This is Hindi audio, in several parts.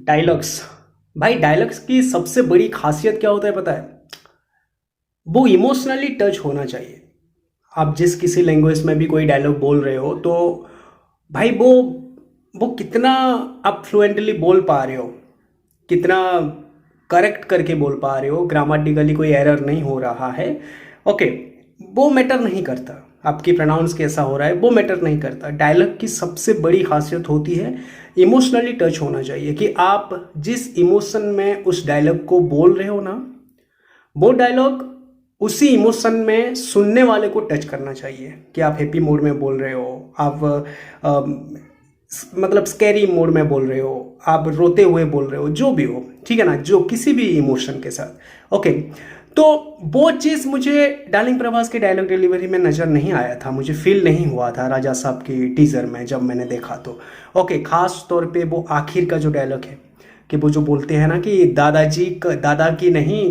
डायलॉग्स। भाई डायलॉग्स की सबसे बड़ी खासियत क्या होता है पता है? वो इमोशनली टच होना चाहिए। आप जिस किसी लैंग्वेज में भी कोई डायलॉग बोल रहे हो तो भाई वो कितना आप फ्लुएंटली बोल पा रहे हो, कितना करेक्ट करके बोल पा रहे हो, ग्रामेटिकली कोई एरर नहीं हो रहा है। ओके, वो मैटर नहीं करता, आपकी प्रोनाउंस कैसा हो रहा है वो मैटर नहीं करता। डायलॉग की सबसे बड़ी खासियत होती है इमोशनली टच होना चाहिए, कि आप जिस इमोशन में उस डायलॉग को बोल रहे हो ना, वो डायलॉग उसी इमोशन में सुनने वाले को टच करना चाहिए। कि आप हैप्पी मूड में बोल रहे हो, आप मतलब स्कैरी मोड में बोल रहे हो, आप रोते हुए बोल रहे हो, जो भी हो, ठीक है ना, जो किसी भी इमोशन के साथ। ओके, तो वो चीज़ मुझे डार्लिंग प्रभास के डायलॉग डिलीवरी में नज़र नहीं आया था, मुझे फील नहीं हुआ था राजा साहब की टीज़र में जब मैंने देखा तो। ओके, खास तौर पे वो आखिर का जो डायलॉग है, कि वो जो बोलते हैं ना कि दादा की नहीं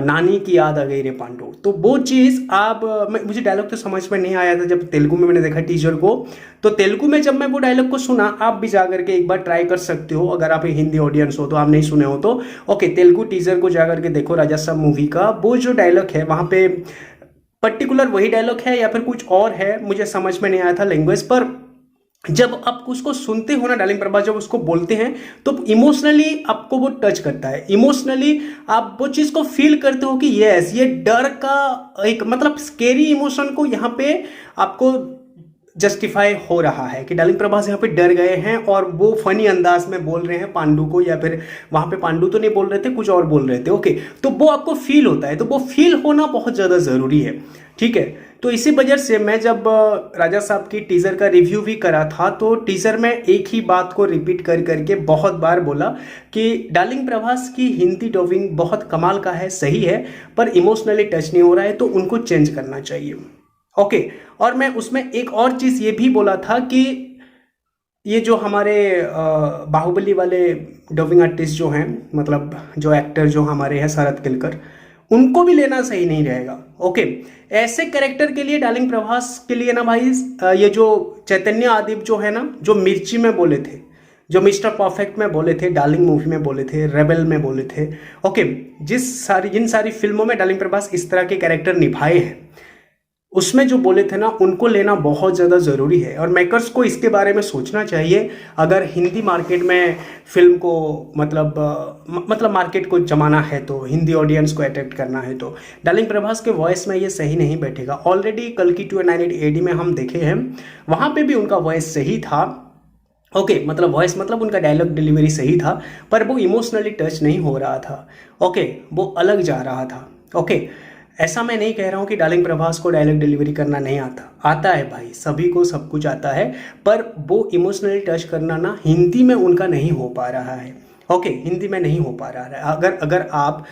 नानी की याद आ गई रे पांडु, तो वो चीज़ आप मुझे डायलॉग तो समझ में नहीं आया था जब तेलुगु में मैंने देखा टीजर को। तो तेलुगु में जब मैं वो डायलॉग को सुना, आप भी जा करके एक बार ट्राई कर सकते हो अगर आप हिंदी ऑडियंस हो तो, आप नहीं सुने हो तो। ओके, तेलुगु टीजर को जा करके देखो राजा साहब मूवी का, वो जो डायलॉग है वहाँ पे पर्टिकुलर वही डायलॉग है या फिर कुछ और है, मुझे समझ में नहीं आया था लैंग्वेज पर। जब आप उसको सुनते हो ना, डार्लिंग प्रभास जब उसको बोलते हैं तो इमोशनली आपको वो टच करता है, इमोशनली आप वो चीज़ को फील करते हो कि यस, ये डर का एक मतलब स्केरी इमोशन को यहाँ पे आपको जस्टिफाई हो रहा है कि डार्लिंग प्रभास यहाँ पे डर गए हैं और वो फनी अंदाज में बोल रहे हैं पांडु को, या फिर वहाँ पे पांडु तो नहीं बोल रहे थे, कुछ और बोल रहे थे। ओके, तो वो आपको फील होता है, तो वो फील होना बहुत ज़्यादा ज़रूरी है, ठीक है। तो इसी वजह से मैं जब राजा साहब की टीज़र का रिव्यू भी करा था, तो टीज़र में एक ही बात को रिपीट कर करके बहुत बार बोला कि डार्लिंग प्रभास की हिंदी डबिंग बहुत कमाल का है, सही है, पर इमोशनली टच नहीं हो रहा है, तो उनको चेंज करना चाहिए। ओके, और मैं उसमें एक और चीज़ ये भी बोला था कि ये जो हमारे बाहुबली वाले डबिंग आर्टिस्ट जो हैं, मतलब जो एक्टर जो हमारे हैं शरद केलकर, उनको भी लेना सही नहीं रहेगा। ओके, ऐसे कैरेक्टर के लिए डार्लिंग प्रभास के लिए ना भाई, ये जो चैतन्य आदिप जो है ना, जो मिर्ची में बोले थे, जो मिस्टर परफेक्ट में बोले थे, डार्लिंग मूवी में बोले थे, रेबल में बोले थे, ओके, जिन सारी फिल्मों में डार्लिंग प्रभास इस तरह के कैरेक्टर निभाए हैं, उसमें जो बोले थे ना, उनको लेना बहुत ज़्यादा ज़रूरी है। और मेकर्स को इसके बारे में सोचना चाहिए, अगर हिंदी मार्केट में फिल्म को मतलब मार्केट को जमाना है, तो हिंदी ऑडियंस को अट्रैक्ट करना है, तो डार्लिंग प्रभास के वॉइस में ये सही नहीं बैठेगा। ऑलरेडी कल्कि 2980 AD में हम देखे हैं, वहाँ पे भी उनका वॉइस सही था। ओके, मतलब वॉइस मतलब उनका डायलॉग डिलीवरी सही था, पर वो इमोशनली टच नहीं हो रहा था। ओके, वो अलग जा रहा था। ओके, ऐसा मैं नहीं कह रहा हूँ कि डार्लिंग प्रभास को डायलॉग डिलीवरी करना नहीं आता, आता है भाई, सभी को सब कुछ आता है, पर वो इमोशनली टच करना ना हिंदी में उनका नहीं हो पा रहा है। ओके, हिंदी में नहीं हो पा रहा है। अगर आप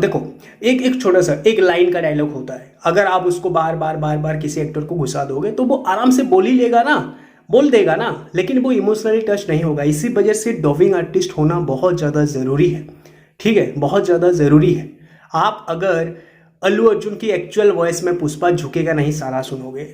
देखो, एक छोटा सा एक लाइन का डायलॉग होता है, अगर आप उसको बार बार किसी एक्टर को घुसा दोगे तो वो आराम से बोल ही लेगा ना, बोल देगा ना, लेकिन वो इमोशनली टच नहीं होगा। इसी वजह से डबिंग आर्टिस्ट होना बहुत ज़्यादा ज़रूरी है, ठीक है, बहुत ज़्यादा ज़रूरी है। आप अगर अल्लू अर्जुन की एक्चुअल वॉइस में पुष्पा झुकेगा नहीं सारा सुनोगे,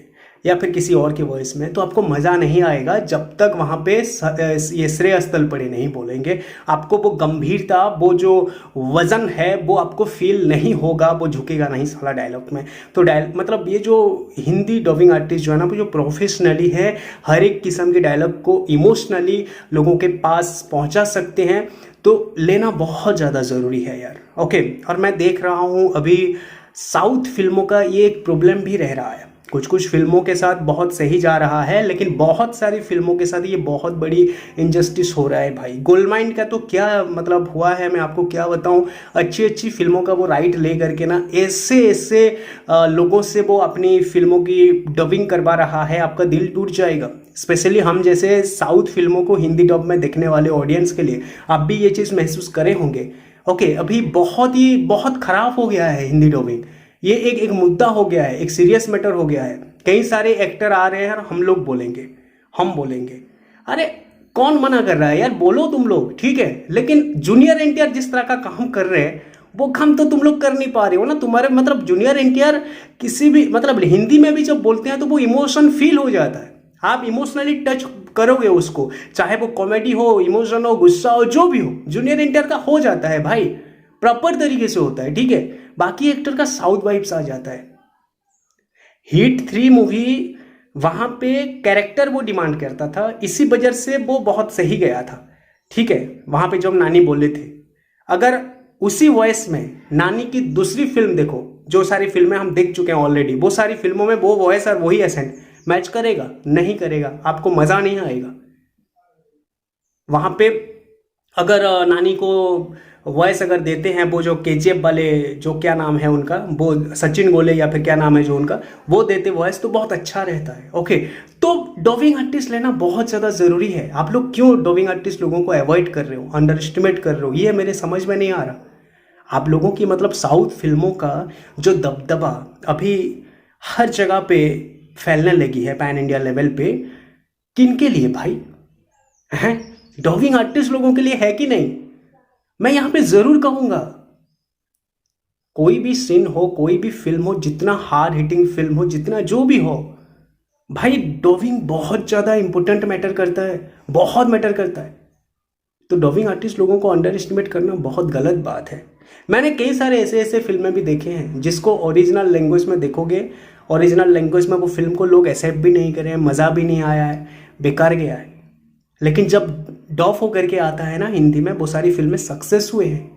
या फिर किसी और की वॉइस में, तो आपको मज़ा नहीं आएगा जब तक वहाँ पे ये श्रेय स्थल पड़े नहीं बोलेंगे। आपको वो गंभीरता, वो जो वज़न है, वो आपको फील नहीं होगा, वो झुकेगा नहीं सारा डायलॉग में। तो मतलब ये जो हिंदी डबिंग आर्टिस्ट जो है ना, वो जो प्रोफेशनली है, हर एक किस्म के डायलॉग को इमोशनली लोगों के पास पहुँचा सकते हैं, तो लेना बहुत ज़्यादा ज़रूरी है यार। ओके, और मैं देख रहा हूँ अभी साउथ फिल्मों का ये एक प्रॉब्लम भी रह रहा है, कुछ फिल्मों के साथ बहुत सही जा रहा है, लेकिन बहुत सारी फिल्मों के साथ ये बहुत बड़ी इनजस्टिस हो रहा है भाई। गोल्डमाइन का तो क्या मतलब हुआ है, मैं आपको क्या बताऊं। अच्छी फिल्मों का वो राइट ले करके ना ऐसे लोगों से वो अपनी फिल्मों की डबिंग करवा रहा है, आपका दिल टूट जाएगा। स्पेशली हम जैसे साउथ फिल्मों को हिंदी डब में देखने वाले ऑडियंस के लिए, आप भी ये चीज़ महसूस करे होंगे। ओके, अभी बहुत ख़राब हो गया है हिंदी डबिंग, ये एक मुद्दा हो गया है, एक सीरियस मैटर हो गया है। कई सारे एक्टर आ रहे हैं और हम बोलेंगे, अरे कौन मना कर रहा है यार, बोलो तुम लोग, ठीक है, लेकिन जूनियर एनटीआर जिस तरह का काम कर रहे हैं, वो काम तो तुम लोग कर नहीं पा रहे हो ना। तुम्हारे मतलब जूनियर एनटीआर किसी भी मतलब हिंदी में भी जब बोलते हैं तो वो इमोशन फील हो जाता है, आप इमोशनली टच करोगे उसको, चाहे वो कॉमेडी हो, इमोशन हो, गुस्सा हो, जो भी हो, जूनियर इंटर का हो जाता है भाई, प्रॉपर तरीके से होता है, ठीक है। बाकी एक्टर का साउथ वाइब्स आ जाता है। हिट 3 मूवी वहां पे कैरेक्टर वो डिमांड करता था, इसी वजह से वो बहुत सही गया था, ठीक है। वहां पे जब नानी बोले थे, अगर उसी वॉइस में नानी की दूसरी फिल्म देखो, जो सारी फिल्में हम देख चुके हैं ऑलरेडी, वो सारी फिल्मों में वो वॉइस और वही एसेंट मैच करेगा? नहीं करेगा, आपको मजा नहीं आएगा। वहां पे अगर नानी को वॉइस अगर देते हैं वो जो केजीएफ वाले, जो क्या नाम है उनका, वो सचिन गोले या फिर क्या नाम है जो उनका, वो देते वॉइस तो बहुत अच्छा रहता है। ओके, तो डबिंग आर्टिस्ट लेना बहुत ज़्यादा ज़रूरी है। आप लोग क्यों डबिंग आर्टिस्ट लोगों को अवॉइड कर रहे हो, अंडर एस्टिमेट कर रहे हो, ये मेरे समझ में नहीं आ रहा। आप लोगों की मतलब साउथ फिल्मों का जो दबदबा अभी हर जगह पे फैलने लगी है पैन इंडिया लेवल पे, किनके लिए भाई हैं? डबिंग आर्टिस्ट लोगों के लिए है कि नहीं? मैं यहां पे जरूर कहूंगा, कोई भी सीन हो, कोई भी फिल्म हो, जितना हार्ड हिटिंग फिल्म हो, जितना जो भी हो भाई, डबिंग बहुत ज्यादा इंपॉर्टेंट मैटर करता है, बहुत मैटर करता है। तो डबिंग आर्टिस्ट लोगों को अंडर एस्टिमेट करना बहुत गलत बात है। मैंने कई सारे ऐसे ऐसे फिल्में भी देखे हैं जिसको ओरिजिनल लैंग्वेज में देखोगे, ओरिजिनल लैंग्वेज में वो फिल्म को लोग एक्सेप्ट भी नहीं करे हैं, मज़ा भी नहीं आया है, बेकार गया है। लेकिन जब डब होकर के आता है ना हिंदी में, वो सारी फिल्में सक्सेस हुए हैं।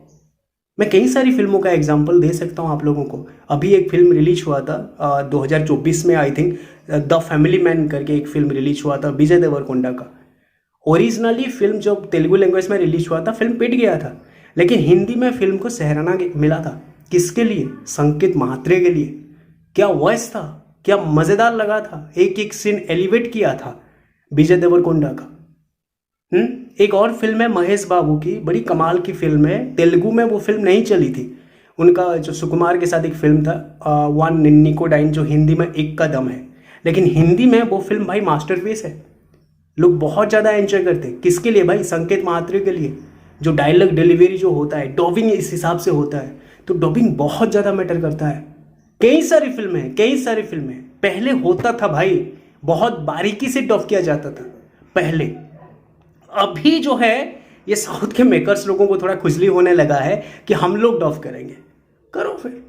मैं कई सारी फिल्मों का एग्जांपल दे सकता हूं आप लोगों को। अभी एक फिल्म रिलीज हुआ था 2024 में, I think the family man करके एक फिल्म रिलीज हुआ था विजय देवरकोंडा का। ओरिजिनली फिल्म जब तेलुगु लैंग्वेज में रिलीज हुआ था, फिल्म पिट गया था, लेकिन हिंदी में फिल्म को सराहना मिला था। किसके लिए? संकेत महात्रे के लिए। क्या वॉइस था, क्या मजेदार लगा था, एक एक सीन एलिवेट किया था विजय देवरकोंडा का। एक और फिल्म है महेश बाबू की, बड़ी कमाल की फिल्म है, तेलुगु में वो फिल्म नहीं चली थी, उनका जो सुकुमार के साथ एक फिल्म था वन निकोडाइन, जो हिंदी में एक का दम है, लेकिन हिंदी में वो फिल्म भाई मास्टरपीस है, लोग बहुत ज़्यादा एंजॉय करते हैं। किसके लिए भाई? संकेत महात्रे के लिए। जो डायलॉग डिलीवरी जो होता है, डबिंग इस हिसाब से होता है, तो डबिंग बहुत ज़्यादा मैटर करता है। कई सारी फिल्में पहले होता था भाई, बहुत बारीकी से डब किया जाता था पहले। अभी जो है ये साउथ के मेकर्स लोगों को थोड़ा खुजली होने लगा है कि हम लोग डब करेंगे, करो फिर,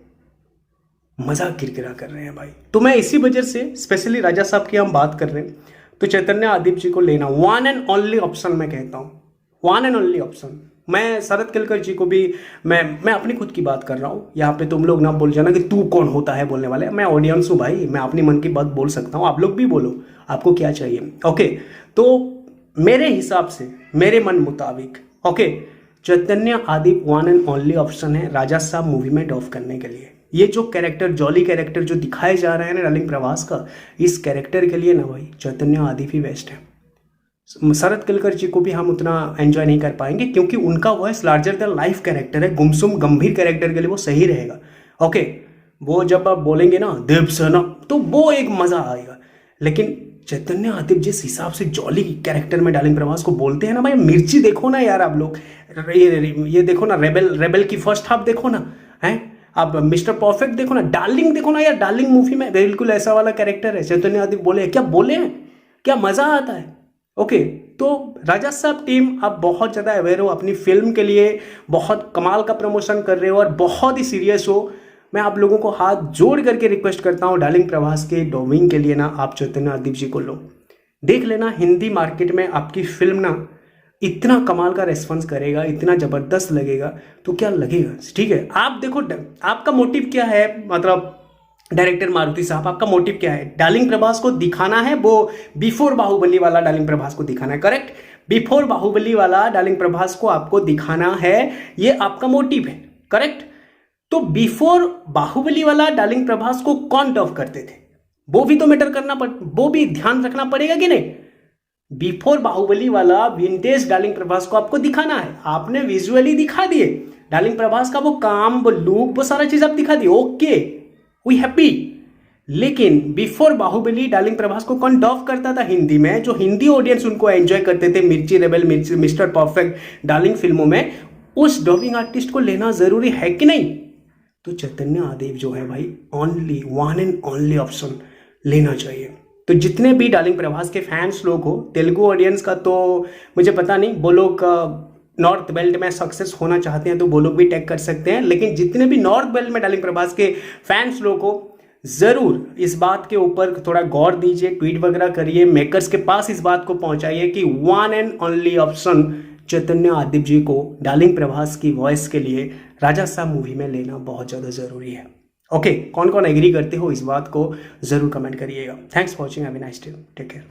मजाक किरकिरा कर रहे हैं भाई। तो मैं इसी वजह से स्पेशली राजा साहब की हम बात कर रहे हैं, तो चैतन्य आदिप जी को लेना वन एंड ओनली ऑप्शन मैं कहता हूँ, वन एंड ओनली ऑप्शन। मैं शरद केलकर जी को भी, मैं अपनी खुद की बात कर रहा हूँ यहाँ पे, तुम लोग ना बोल जाना कि तू कौन होता है बोलने वाले। मैं ऑडियंस हूँ भाई, मैं अपनी मन की बात बोल सकता हूँ, आप लोग भी बोलो आपको क्या चाहिए। ओके, तो मेरे हिसाब से, मेरे मन मुताबिक, okay, Chaitanya Adip one and only option है राजा साहब मूवी में डब करने के लिए। ये जो कैरेक्टर, जॉली कैरेक्टर जो दिखाए जा रहे हैं ना डार्लिंग प्रभास का, इस कैरेक्टर के लिए ना भाई चैतन्य आदिप ही बेस्ट है। शरद केलकर जी को भी हम उतना एंजॉय नहीं कर पाएंगे क्योंकि उनका voice larger than life character है, गुमसुम गंभीर कैरेक्टर के लिए वो सही रहेगा। ओके, वो जब आप बोलेंगे ना देवसेना, तो वो एक मजा आएगा। लेकिन चैतन्य आदिप जिस हिसाब से जॉली कैरेक्टर में डार्लिंग प्रभास को बोलते हैं ना भाई, मिर्ची देखो ना यार आप लोग, ये देखो ना, रेबल की फर्स्ट हाफ देखो ना, हैं आप मिस्टर परफेक्ट देखो ना, डार्लिंग देखो ना यार, डार्लिंग मूवी में बिल्कुल ऐसा वाला कैरेक्टर है। चैतन्य आदिप बोले हैं, क्या मजा आता है। ओके, तो राजा साहब टीम, आप बहुत ज़्यादा अवेयर हो, अपनी फिल्म के लिए बहुत कमाल का प्रमोशन कर रहे हो और बहुत ही सीरियस हो। मैं आप लोगों को हाथ जोड़ करके रिक्वेस्ट करता हूँ, डार्लिंग प्रभास के डबिंग के लिए ना आप चैतन्य आदिप जी को लो, देख लेना। हिंदी मार्केट में आपकी फिल्म ना इतना कमाल का रेस्पॉन्स करेगा, इतना ज़बरदस्त लगेगा, तो क्या लगेगा, ठीक है। आप देखो आपका मोटिव क्या है, मतलब डायरेक्टर मारुति साहब आपका मोटिव क्या है? डार्लिंग प्रभास को दिखाना है, वो बिफोर बाहुबली वाला डार्लिंग प्रभास को दिखाना है, करेक्ट? बिफोर बाहुबली वाला डार्लिंग प्रभास को आपको दिखाना है, ये आपका मोटिव है, करेक्ट? तो बिफोर बाहुबली वाला डार्लिंग प्रभास को कौन डब करते थे, वो भी तो मैटर करना वो भी ध्यान रखना पड़ेगा कि नहीं। बिफोर बाहुबली वाला विंटेज डार्लिंग प्रभास को आपको दिखाना है, आपने विजुअली दिखा दिए डार्लिंग प्रभास का वो काम, वो लुक, वो सारा चीज आप दिखा दिए, ओके वी हैप्पी। लेकिन बिफोर बाहुबली डार्लिंग प्रभास को कौन डब करता था हिंदी में, जो हिंदी ऑडियंस उनको एंजॉय करते थे, मिर्ची रेबल, मिस्टर परफेक्ट, डार्लिंग फिल्मों में, उस डबिंग आर्टिस्ट को लेना जरूरी है कि नहीं। तो चैतन्य आदिप जो है भाई, only one and only option लेना चाहिए। तो जितने भी डार्लिंग प्रभास के फैंस लोग हो, तेलुगु ऑडियंस का तो मुझे पता नहीं, वो लोग नॉर्थ बेल्ट में सक्सेस होना चाहते हैं तो वो लोग भी टैग कर सकते हैं, लेकिन जितने भी नॉर्थ बेल्ट में डार्लिंग प्रभास के फैंस लोग हो, जरूर इस बात के ऊपर थोड़ा गौर दीजिए, ट्वीट वगैरह करिए, मेकर्स के पास इस बात को पहुंचाइए कि वन एंड ओनली ऑप्शन चैतन्य आदित्य जी को डार्लिंग प्रभास की वॉइस के लिए राजा साहब मूवी में लेना बहुत ज़्यादा ज़रूरी है। ओके, कौन कौन एग्री करते हो इस बात को जरूर कमेंट करिएगा। Thanks for watching, have a nice day, take care.